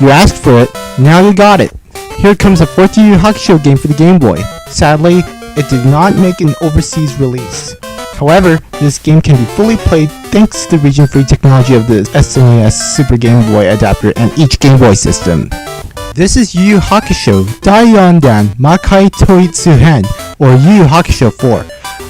You asked for it, now you got it. Here comes a fourth Yu Yu Hakusho game for the Game Boy. Sadly, it did not make an overseas release. However, this game can be fully played thanks to the region-free technology of the SNES Super Game Boy adapter and each Game Boy system. This is Yu Yu Hakusho Dai-Yon-Dan Makai Tōitsu Hen, or Yu Yu Hakusho 4,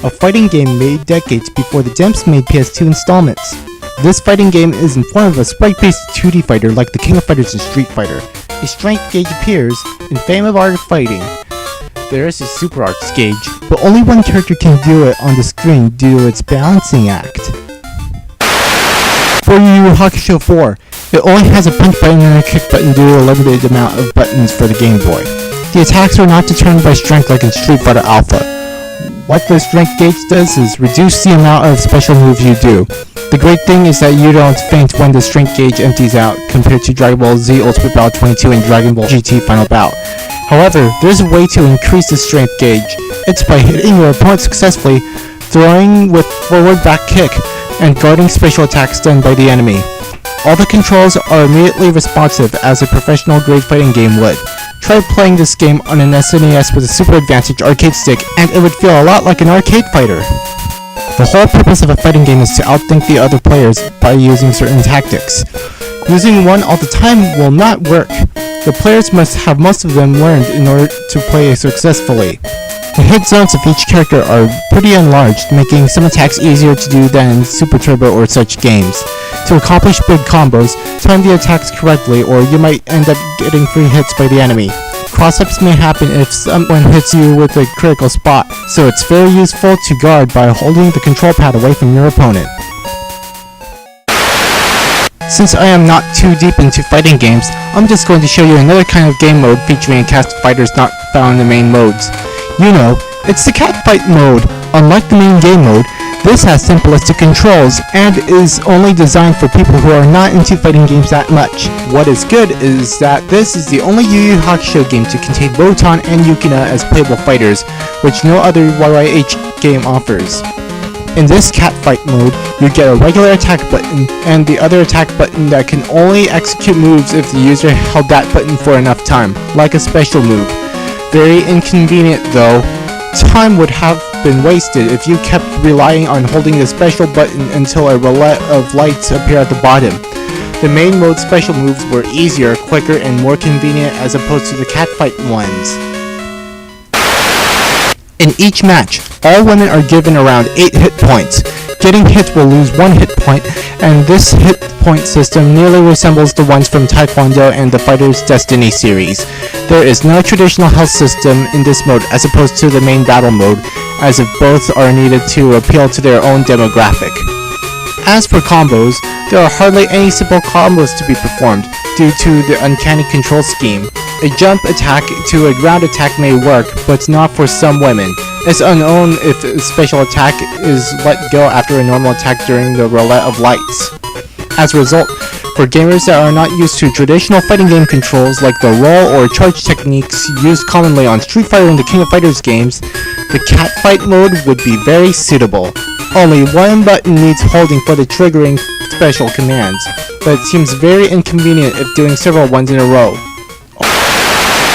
a fighting game made decades before the Demps made PS2 installments. This fighting game is in form of a sprite-based 2D fighter like the King of Fighters and Street Fighter. A strength gauge appears in Fame of Art of Fighting. There is a Super Arts gauge, but only one character can do it on the screen due to its balancing act. For Yu Yu Hakusho 4, it only has a punch button and a kick button due to a limited amount of buttons for the Game Boy. The attacks are not determined by strength like in Street Fighter Alpha. What the strength gauge does is reduce the amount of special moves you do. The great thing is that you don't faint when the strength gauge empties out compared to Dragon Ball Z Ultimate Battle 22 and Dragon Ball GT Final Bout. However, there's a way to increase the strength gauge. It's by hitting your opponent successfully, throwing with forward back kick, and guarding special attacks done by the enemy. All the controls are immediately responsive as a professional grade fighting game would. Try playing this game on an SNES with a Super Advantage arcade stick and it would feel a lot like an arcade fighter. The whole purpose of a fighting game is to outthink the other players by using certain tactics. Using one all the time will not work. The players must have most of them learned in order to play successfully. The hit zones of each character are pretty enlarged, making some attacks easier to do than in Super Turbo or such games. To accomplish big combos, time the attacks correctly or you might end up getting free hits by the enemy. Cross-ups may happen if someone hits you with a critical spot, so it's very useful to guard by holding the control pad away from your opponent. Since I am not too deep into fighting games, I'm just going to show you another kind of game mode featuring a cast of fighters not found in the main modes. You know, it's the cat fight mode. Unlike the main game mode, this has simplistic controls and is only designed for people who are not into fighting games that much. What is good is that this is the only Yu Yu Hakusho game to contain Wotan and Yukina as playable fighters, which no other YYH game offers. In this cat fight mode, you get a regular attack button and the other attack button that can only execute moves if the user held that button for enough time, like a special move. Very inconvenient though. Time would have been wasted if you kept relying on holding the special button until a roulette of lights appear at the bottom. The main mode special moves were easier, quicker, and more convenient as opposed to the cat fight ones. In each match, all women are given around 8 hit points. Getting hit will lose 1 hit point, and this hit point system nearly resembles the ones from Taekwondo and the Fighter's Destiny series. There is no traditional health system in this mode as opposed to the main battle mode, as if both are needed to appeal to their own demographic. As for combos, there are hardly any simple combos to be performed due to the uncanny control scheme. A jump attack to a ground attack may work, but not for some women. It's unknown if a special attack is let go after a normal attack during the roulette of lights. As a result, for gamers that are not used to traditional fighting game controls like the roll or charge techniques used commonly on Street Fighter and the King of Fighters games, the cat fight mode would be very suitable. Only one button needs holding for the triggering special commands, but it seems very inconvenient if doing several ones in a row.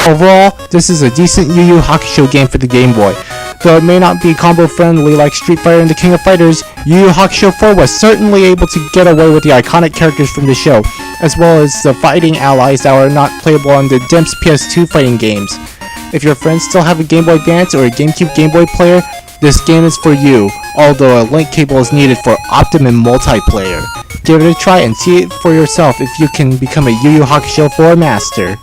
Overall, this is a decent Yu Yu Hakusho game for the Game Boy. Though it may not be combo friendly like Street Fighter and the King of Fighters, Yu Yu Hakusho 4 was certainly able to get away with the iconic characters from the show, as well as the fighting allies that are not playable on the Demps PS2 fighting games. If your friends still have a Game Boy Advance or a GameCube Game Boy player, this game is for you, although a link cable is needed for optimum multiplayer. Give it a try and see it for yourself if you can become a Yu Yu Hakusho 4 master.